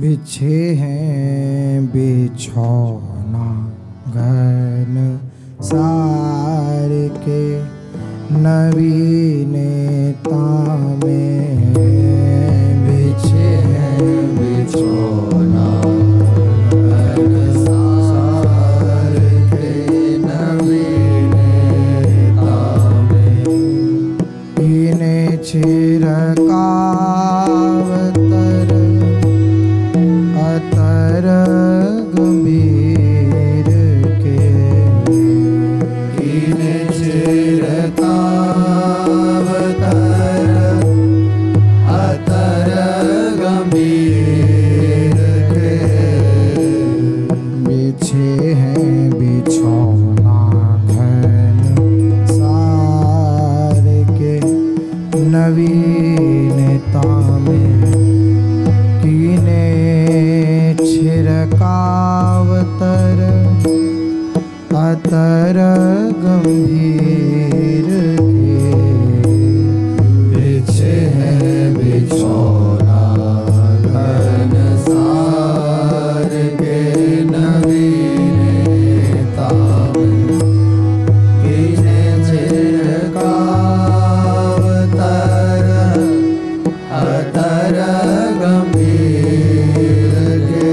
बिछे हैं बिछौना घन सार के नवीनता में। बिछे हैं बिछौना घन सार के नवीनता में। इन्हें छिड़कावतर अतर गंभीर के। इन्हें छिड़कावतर अतर गंभीर के। बिछे हैं बिछौना घन सार के नवीनता में। कीने छिड़कावतर अतर गंभीर के। बिछे हैं बिछौना घन सार के नवीनता में। कीने छिड़कावतर अतर गंभीर के।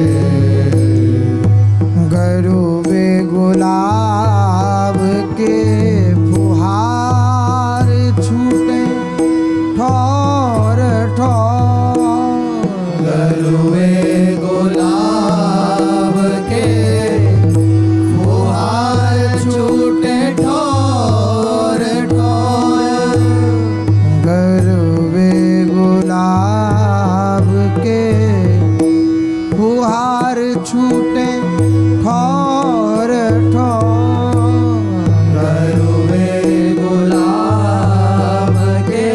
गरुवे गुलाब के फुहार छूटे ठोर ठोर। गरुवे गुलाब के फुहार छूटे ठोर ठोर। गरुवे गुलाब के फुहार छूटे ठोर ठोर। गरुवे गुलाब के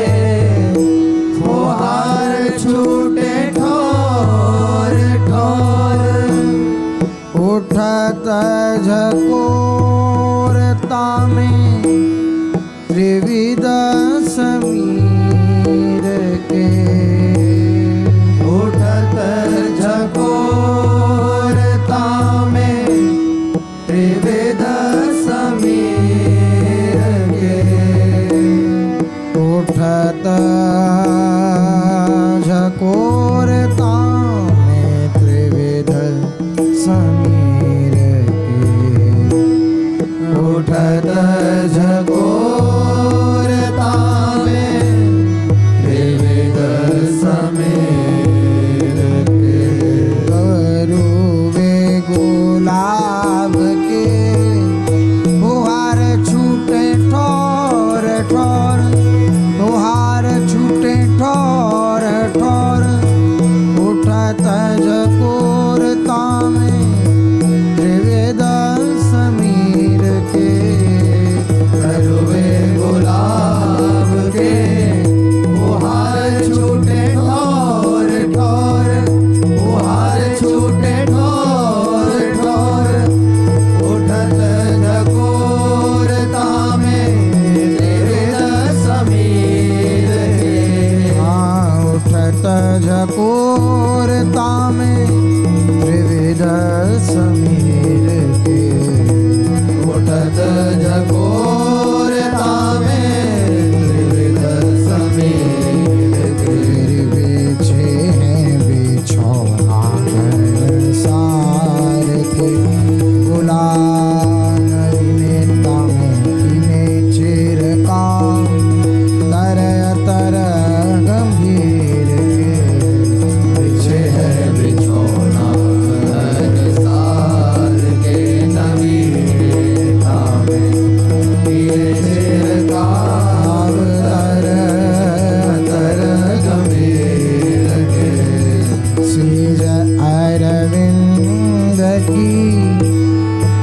फुहार छूटे ठोर ठोर। उठत झकोरता में त्रिविध समीर के। उठत झकोरता में त्रिविध समीर के। उठत झकोरता में त्रिविध समीर के। उठत झकोरता में त्रिविध समीर के। गरुवे गुलाब के फुहार छूटे ठोर ठोर। फुहार छूटे ठोर ठोर। उठत झकोरता में त्रिविध समीर के। गरुवे गुलाब के फुहार छूटे ठोर ठोर। फुहार छूटे ठोर ठोर। उठत झकोरता में त्रिविध समीर के। उठत झकोरता में त्रिविध समीर के। उठत झकोरता में त्रिविध समीर के। बिछे हैं बिछौना घन सार के गुलाब नवीनता में। कीने छिड़कावतर अतर गंभीर के। बिछे हैं बिछौना घन सार के नवीनता में। कीने छिड़कावतर अतर गंभीर के। सीज अरविंद की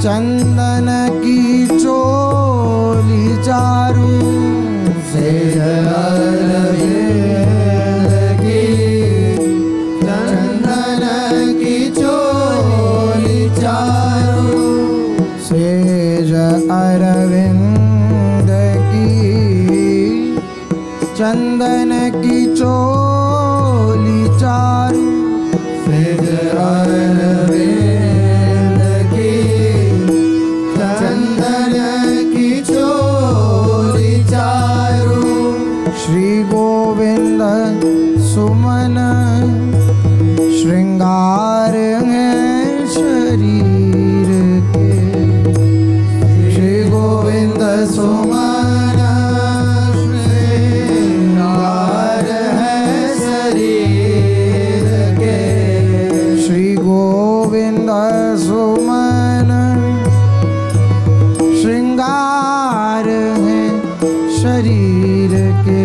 चंदन की चोली चारू। सेज अरविंद की चंदन की चोली चारू। सेज अरविंद की चंदन की चोली चारू। सेज अरविंद की चंदन की चोली चारू श्री गोविंद सुमन श्रृंगार है शरीर के श्री गोविंद सुमन श्रृंगार है शरीर के श्री गोविंद सुमन श्रृंगार है शरीर के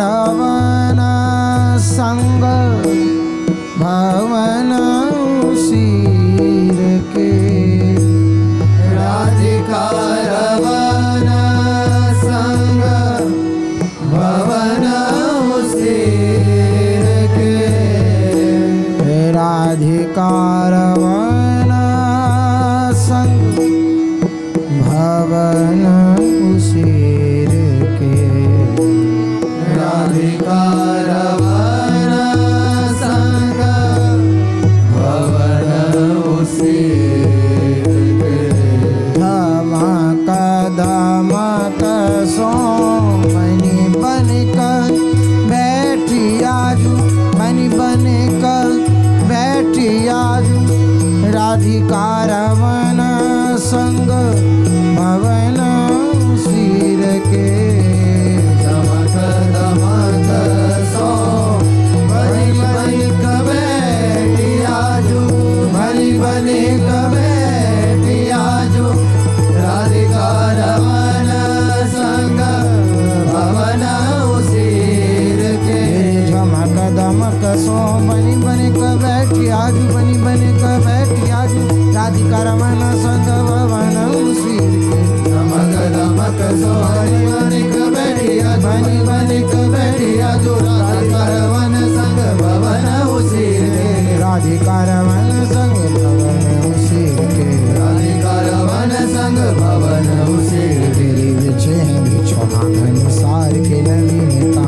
राधिकारवन संग भवन सिर के राधिकारवन संग भवन सिर के राधिकारवन संग भवन सिर के राधिकारवन संग भवन सिर के धमक धमक सो मणि बनकर बैठी आजू मणि बनकर बैठी आजू राधिकारवन संग भवन सिर के धमक धमक सो भरी भरी कबैठी आजू भरी भरी कबैठी आजू राधिकारवन संग भवन सिर के धमक धमक सो बनी बनी कबैठी आजू बनी बनी कबैठी आजू राधिकारवन संग भवन सिर के धमक धमक सो बनी बनी कबैठी आजू बनी बनी कबैठी आजू राधिकारवन संग भवन सिर के राधिकारवन संग भवन सिर के राधिकारवन संग भवन सिर के बिछे हैं बिछौना घनसार के नवीनता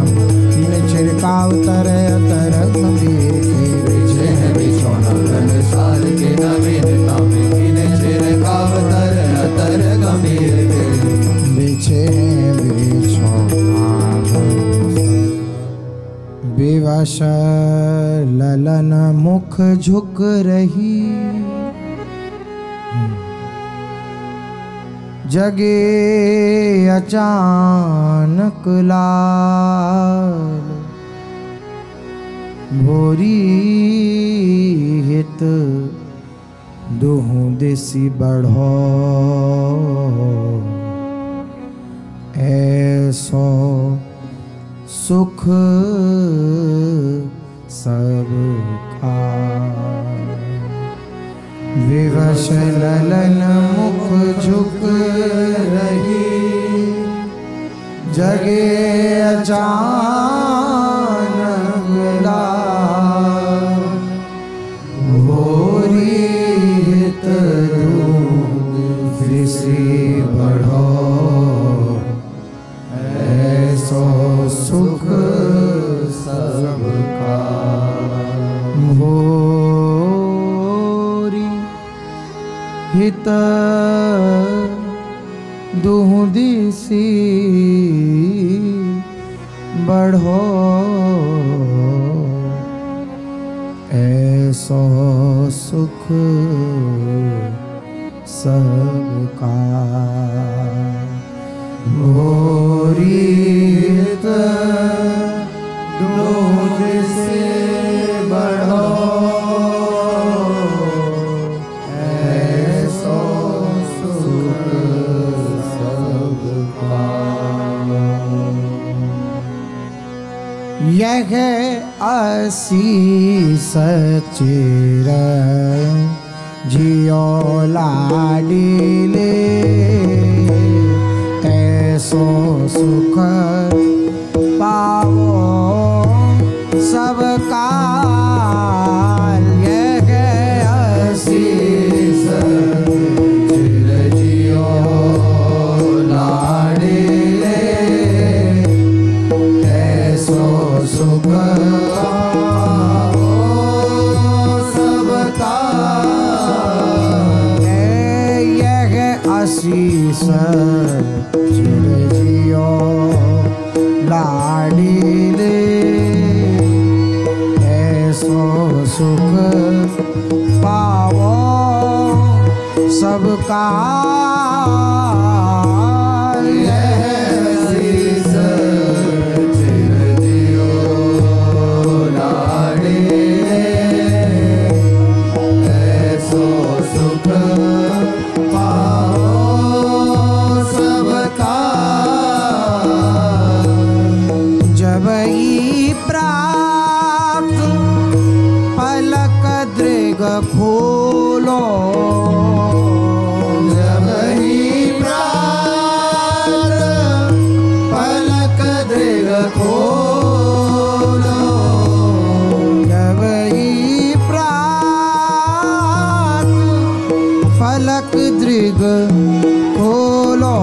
तीन छिड़काव तरह तरह गंभीर के बिछे हैं बिछौना घनसार के नवीनता में तीन छिड़काव तरह तरह गंभीर के बिछे हैं बिछौना विवश ललन मुख झुक रही जगे अचानक लाल भोरी हित दुहु दिसी बढ़ो ऐसो सुख सबका विवश ललन मुख झुक रही जगे अचानक लाल भोरी हित दिसी बढ़ो ऐसो सुख सबका भोरी हित दुहु दिसी बढ़ो ऐसो सुख सबका। यह आशीष चिर जियो लाडिले ऐसो सुख पावो सबका यह आशीष चिर जियो लाडिले ऐसो सुख सबका यह आशीष चिर जियो लाडिले ऐसो सुख पावो सबका खोलो जब ही प्रात पलक दृग खोलो जब ही प्रात पलक दृग खोलो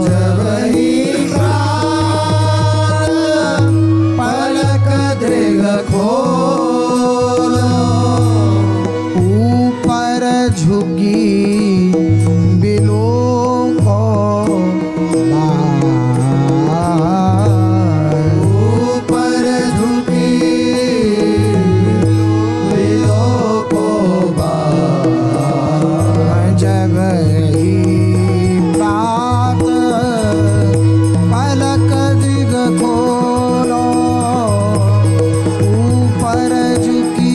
जब ही प्रात पलक दृग खोलो झुकी बिलो को ऊपर झुकी बिलो को जब ही प्रात पलक दिग खोलो ऊपर झुकी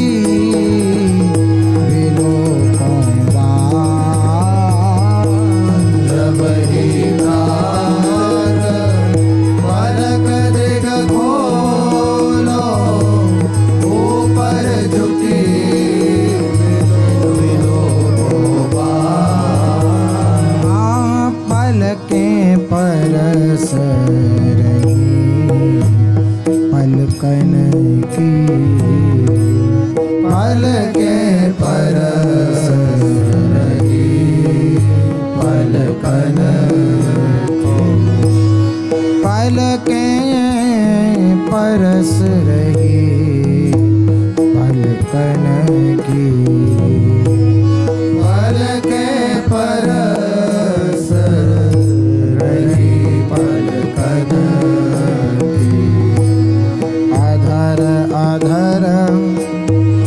परस रही पलकन की पलके परस रही पलकन पलके परस रही पलकन की पलके परस अधर अधर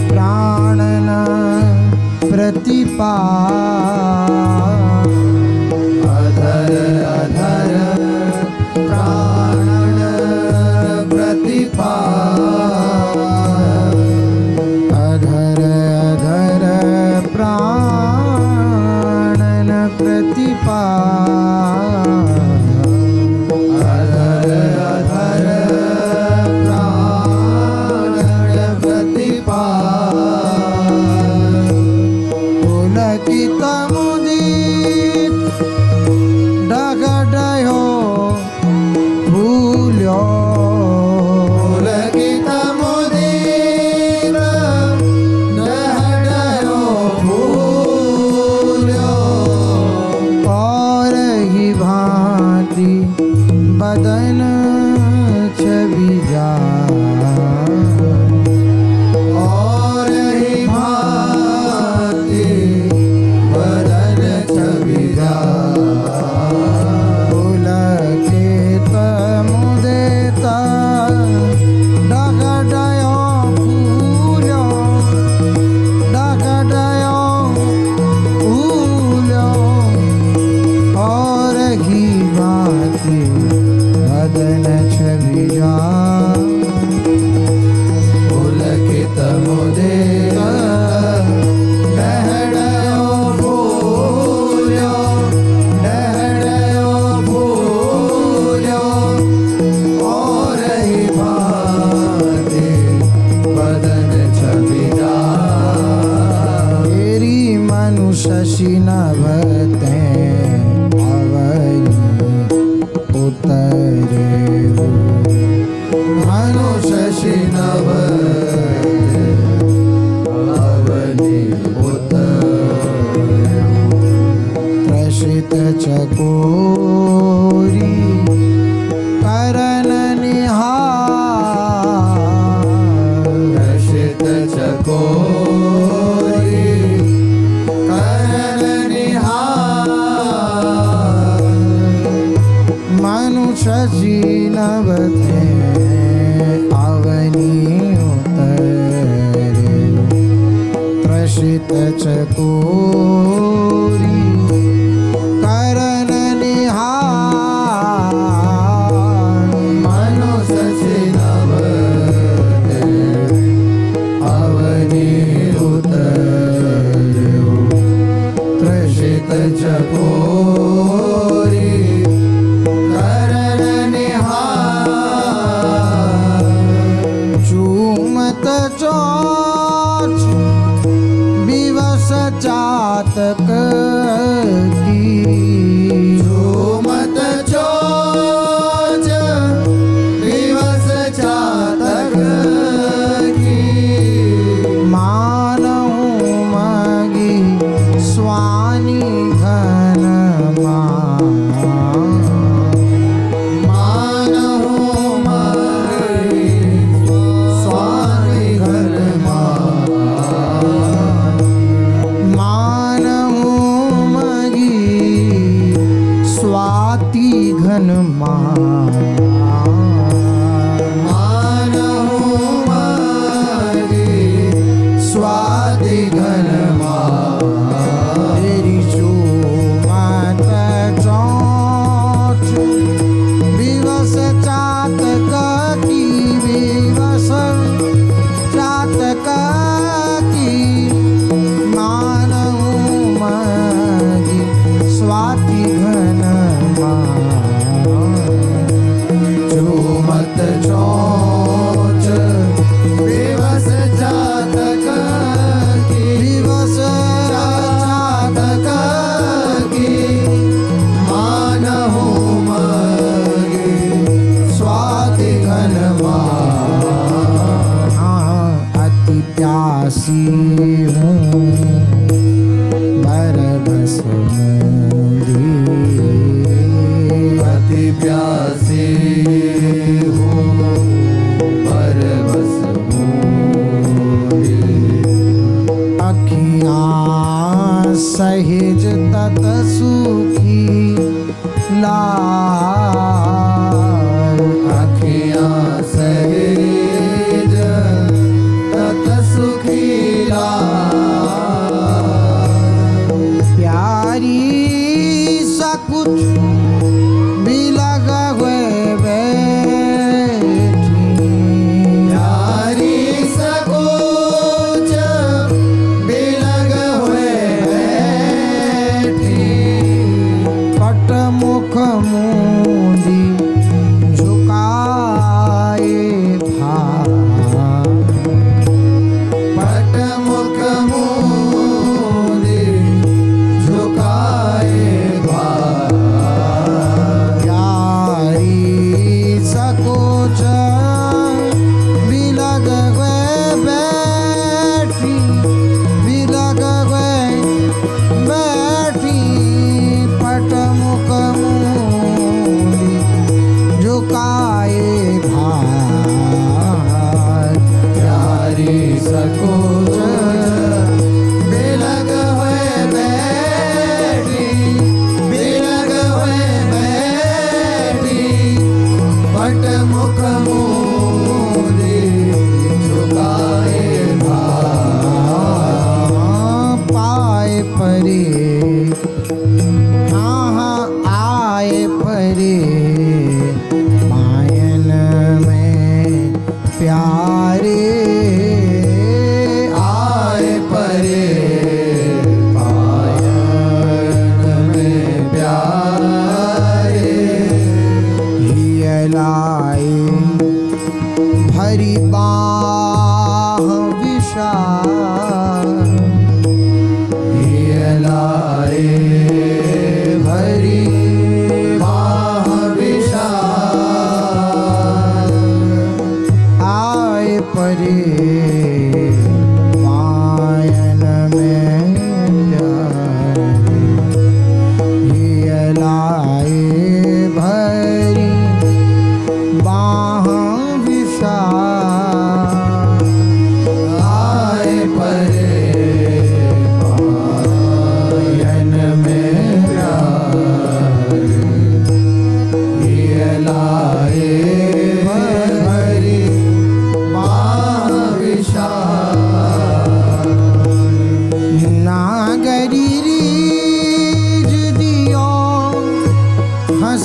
प्राणन प्रतिपा अधर अधर प्राणन प्रतिपा अधर अधर प्राणन प्रतिपा बदन छवि जा और ही भांति बदन छवि जा पुलके तमुदेता डगडयो फूलो डगडयो फूलो और ही भांति बदन चकोरी करन निहार, हर्षित चकोरी करन निहार, मनुष्य जीनवते अवनी उतरे, त्रसित चकोरी करन निहार, मनुष्य जीनवते अवनी उतर्यो, त्रसित चकोरी करन निहार, चूमत चोच विवश चातक की, झूमत चोच विवश चातक की, मानहु मगी स्वानी घन मानहु मगी स्वामी घन मानहु मगी स्वाति घन मानहु मगी स्वाति घन तेरी चूमत चोच विवश चातक की, विवश चातक की, मानहु मगी स्वाति घन झूमत चोच विवश चातक की, विवश चातक की, मानहु मगी स्वाति घन अति प्यासी हूँ बरबस मूंदी, अति प्यासी हूँ बरबस मूंदी, अखियाँ सहेज तत सुखी लाल, अखियाँ सहेज तत सुखी लाल, प्यारी सा कुछ भी लगा हुए बैठी, प्यारी सकोच बिलग हुए बैठी, पट मुख मूंदी झुकाए भार, पट मुख मूंदी झुकाए भार, प्यारी सकोच बिलग गए बैठी, बिलग गए बैठी, पट मुख मूंदी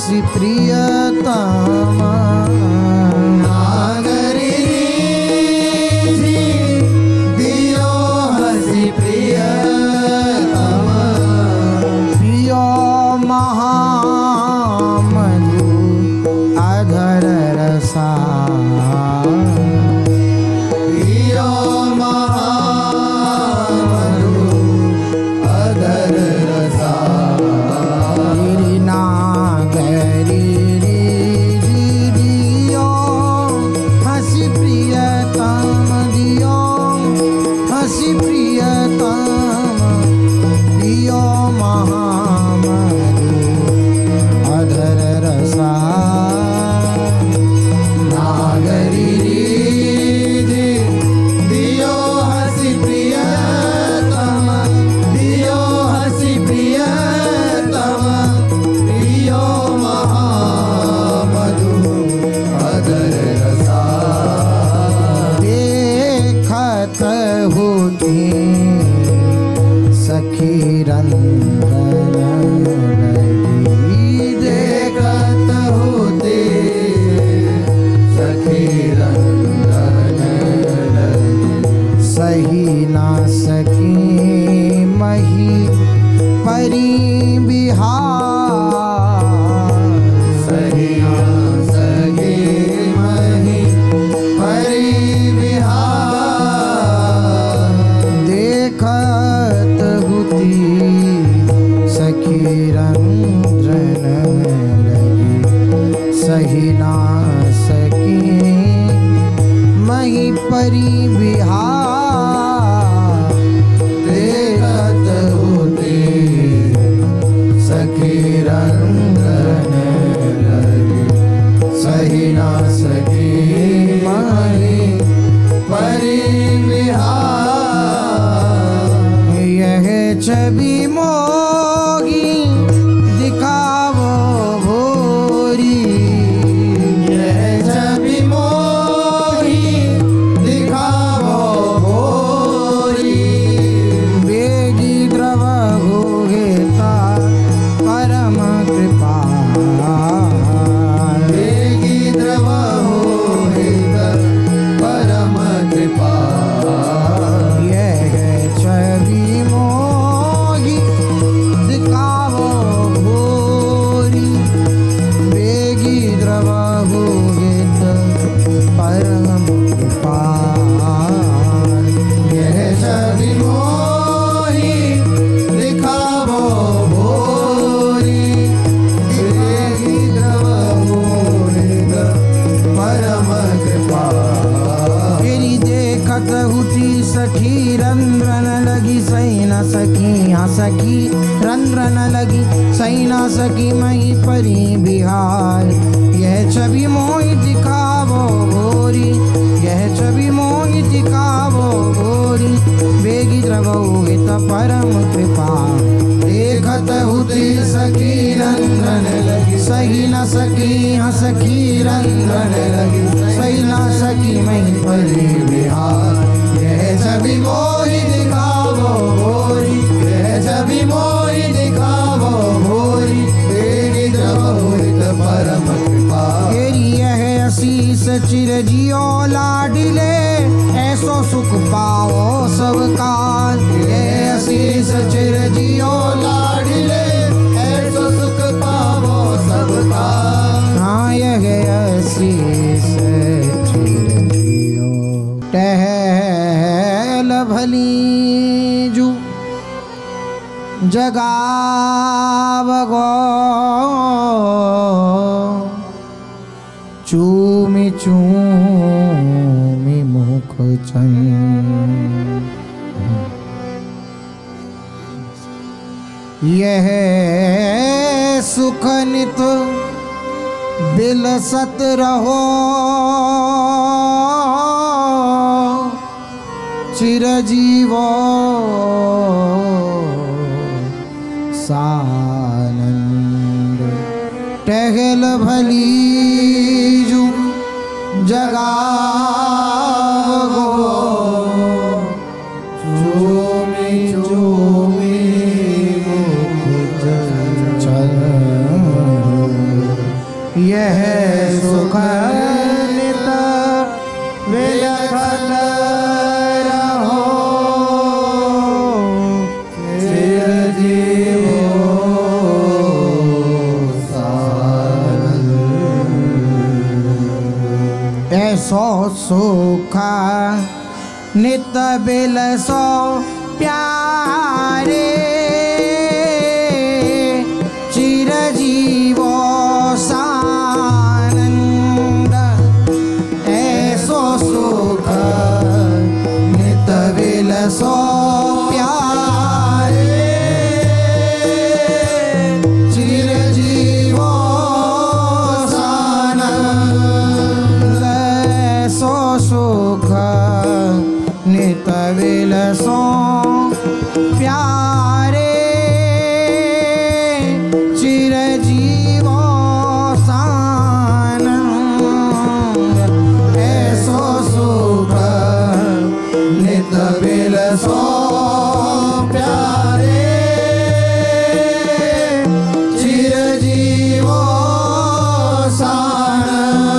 हसी प्रियतम नागरी जी दियो हसी प्रियतम पियो महामधु अधर रसा पियो महामधु अधर रसा नागरी दियो हसी प्रियतम दियो हसी प्रियतम दियो महामधु अधर रसा नागरी जी दियो हसी प्रियतम दियो हसी प्रियतम पियो महामधु अधर रसा देखत होती सखी रंगन लगी देखत होते सखी रंगन लगी सही ना सकी मही परी बिहार सही सगे मही परी बिहार देखत होती सखी रंद्रन लगी सही ना सकी मही परी बिहार देखत होते सखी रंगन लगी सही ना सकी मही परी बिहार यह छवि मोगी दिखावो भोरी यह छवि मोही दिखावो भोरी वेगी द्रव हो हेता परम कृपा वेगी द्रव हो हित परम कृपा यह छवि मोगी दिखावो भोरी वेगी द्रव हो हेत परम कृपा यह छवि मोही दिखावो भोरी वेगी द्रव हो हित परम कृपा तेरी देखत हुती सखी रंद्रन लगी सही न सकी हाँ सखी रंद्रन लगी सही न सकी मही परी बिहार यह छवि मोहि दिखावो भोरी यह छवि मोहि दिखावो भोरी वेगी द्रवो हित परम कृपा देखत हुती सखी रंगन लगी सही न सकी हाँ सखी रंद्रन लगी सही न सकी मही परी बिहार यह छवि मोही दिखावो भोरी यह छवि मोही दिखावो भोरी तेरी द्रव हित परम कृपा तेरी यह असीस चिर जियो लाडिले ऐसो सुख पाओ सब काल ये असीस चिर जियो लाडिले ऐसो सुख पावो सबका हाँ यह असीस चिर जियो टहल भली जू जगावगो चूमि चूमि मुख चंद यह सुख नित बिलसत रहो चिरजीवो सानंद टहल भली जू जगावो चूमी चूमी मुख चंद यह सुख नित विलखत रहो चिरजीवो सानंद। ऐसो सुख नित बिलसो प्यारे चिरजीवो सानंद। ऐसो सुख नित बिलसो प्यारे चिरजीवो सानंद। ऐसो सुख नित बिलसो प्यारे चिरजीवो सानंद। ऐसो सुख नित बिलसो प्यारे चिरजीवो सानंद।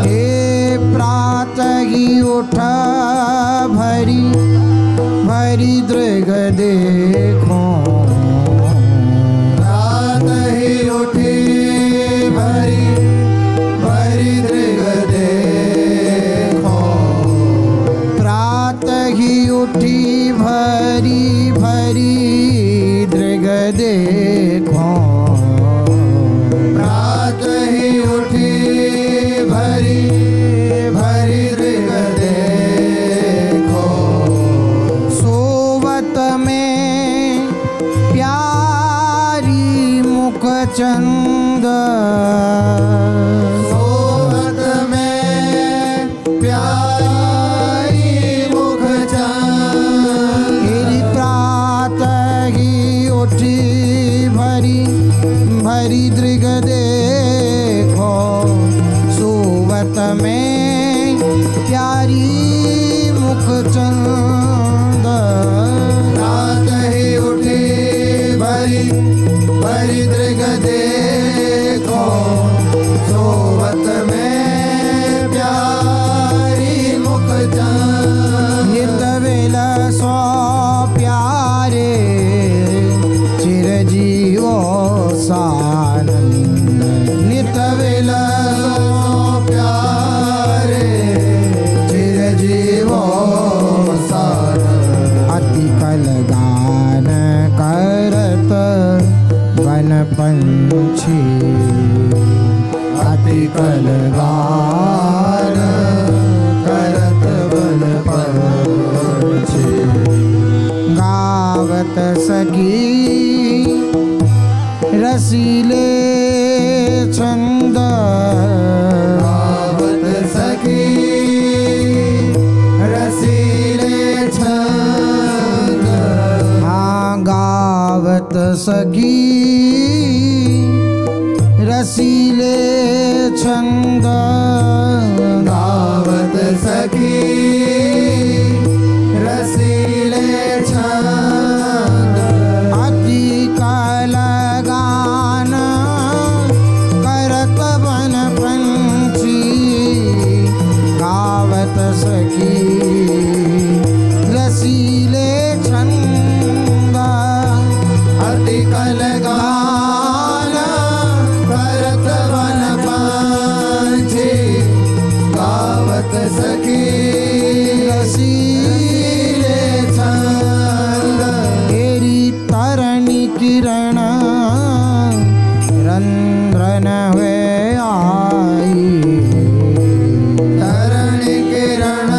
हे प्रातः ही उठ भरी भरी दृग देखो। रात ही उठी भरी भरी दृग देखो। प्रातः ही उठी भरी भरी दृग देखो। रात ही उठी भरी भरी दृग देखो। सोवत में प्यारी मुख चंद। सोवत में प्यारी मुख चंद। मेरी प्रातः ही उठी भरी भरी दृग देखो। सोवत में प्यारी मुख चंद। रात ही उठी भरी भरी दृग देखो। सोवत में प्यारी मुख चंद। नित बिलसो प्यारे चिरजीवो सानंद। नित बिलसो प्यारे चिरजीवो सानंद। अति कल गान करत वन पंछी। अति कल गान करत वन पंछी। गावत सखी रसीले छंद। गावत सखी रसीले छंद। हाँ गावत सखी रसीले छंद। गावत सखी रसीले छंद। अति कल गान करत वन पंछी। गावत सखी रसीले छंद। अति कल गान करत वन पंछी। गावत सखी रसीले छंद। तेरी तरणी किरण रंध्रन हुए आई। तरणि किरण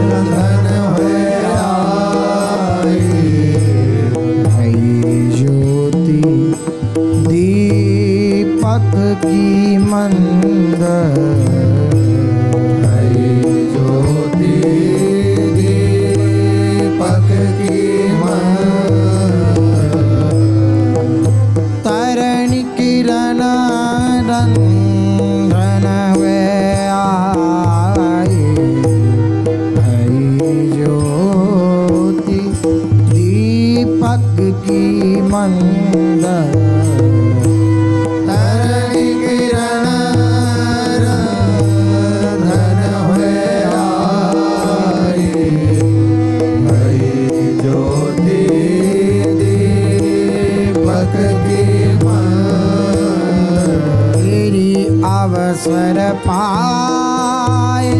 रंधन हुए आई। भई ज्योति दीपक की मंद। भई ज्योति दीपक की मंद। तरणी किरण रंध्रन हुए आई। भई ज्योति दीपक की मंद। अवसर पाए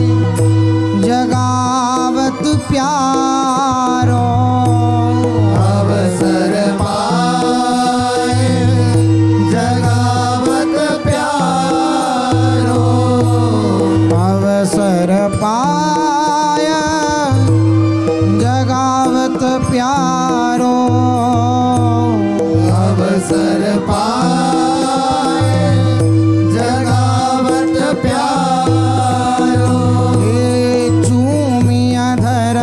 जगावत प्यारो, अवसर पाए जगावत प्यारो, अवसर पाए जगावत प्यारो, अवसर पाए जगावत प्यारो, चूमिया धर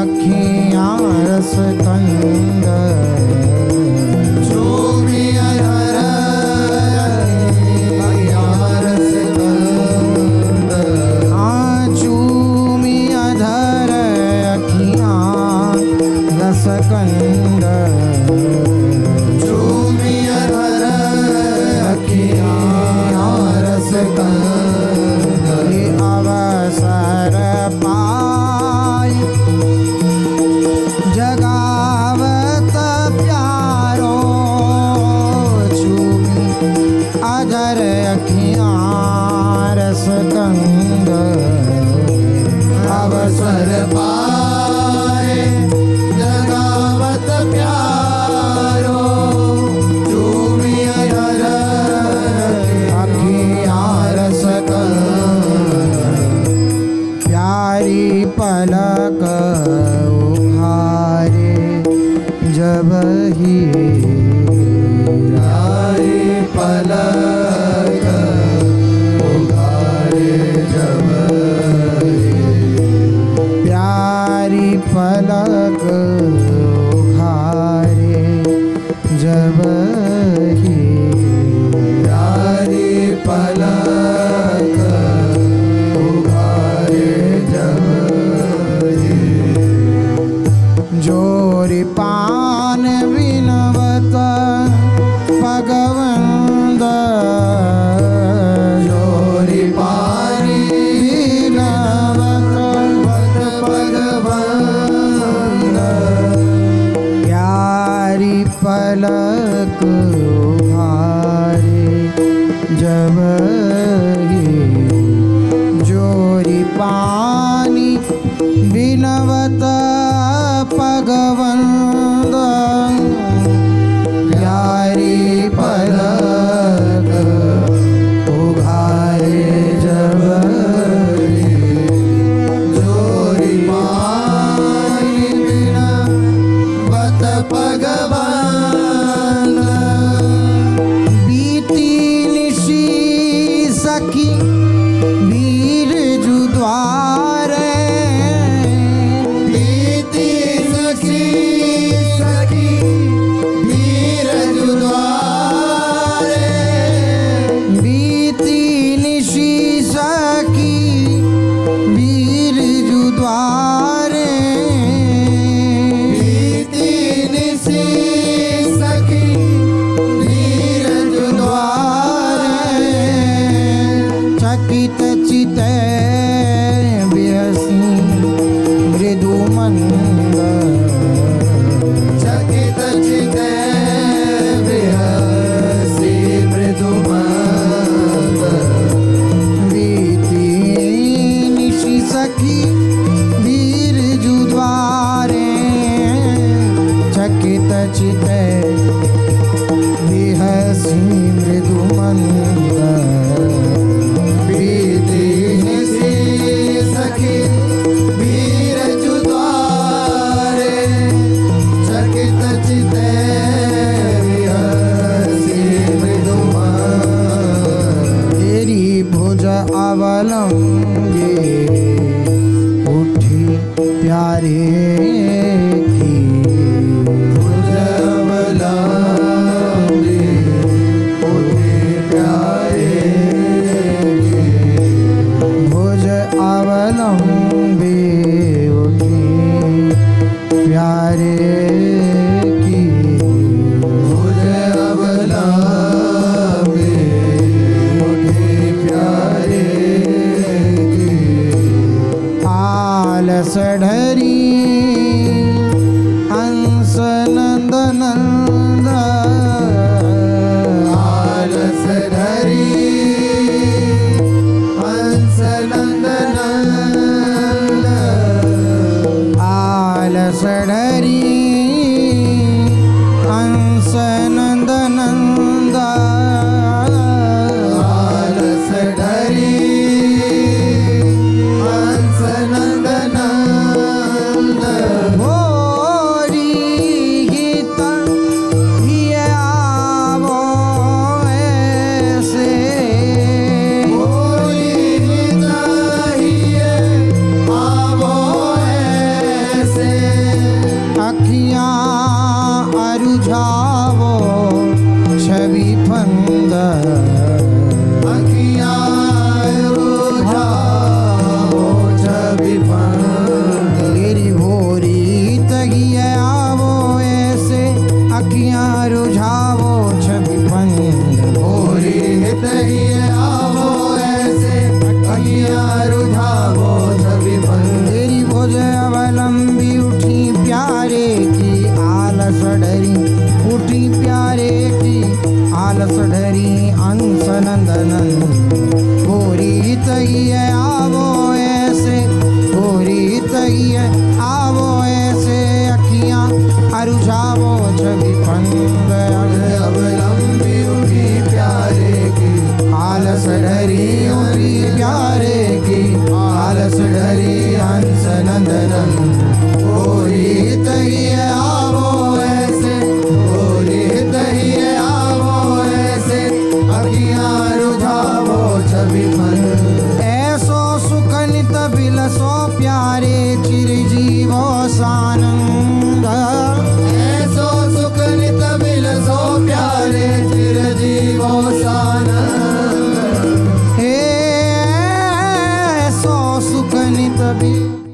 अखियाँ रस कंद, चूमिया धर अखियाँ रस कंद, चूमिया धर अखियाँ रस कंद, चूमिया धर अखियाँ रस कंद, अवसर पाए जगावत प्यारो, चूमी अधर अखियाँ रस कंद, अवसर पाए जगावत प्यारो, चूमिया धर अखियाँ रस कंद, प्यारी पलक उभारे जब ही, प्यारी पलक उभारे जब, प्यारी पलक उभारे जब ही, प्यारी पलक उभारे जब, जोरी पान विनवत भगवंद, जोरी पानी विनवत भगवंद, प्यारी पलक उभारे जब ही, जोरी पानी विनवत भगवंद, प्यारी पलक उभारे जब ही, जोरी पानी बिना बत भगवंद, बीती निशी सखी वीर जुद्वारे, बीती सखी सखी वीर जुद्वारे, बीती निशी सखी वीर जुद्वारे, बीती निशी सखी वीर जुद्वारे, चकित चिते बिहसी मृदु मंद, चकित चिते बिहसी मृदु मंद, बीती निशी सखी वीर जुद्वारे, चकित चिते बिहसी मृदु मंद, बीती निशी सखी वीर जुद्वारे, चकित चिते बिहसी मृदु मंद, तेरी भुज अवलंबे उठी प्यारे की, भुजवलंबी उठे प्यारे रुझावो छवि फंद अखियाँ रुझावो छवि फंद तेरी भोरी तगी आवो ऐसे अखियाँ रुझावो छवि फंद भोरी तगी आवो ऐसे अखियाँ रुझावो छवि फंद तेरी भुज अवलंबी उठी प्यारे की आलस डरी उठी प्यारे की आलस डरी अंश नंदनन भोरी तगी आवो ऐसे भोरी तगी आवो ऐसे अखियाँ रुझावो छवि फंद अवलंबी उठी प्यारे की आलस डरी उठी प्यारे की आलस डरी हंस नंदनन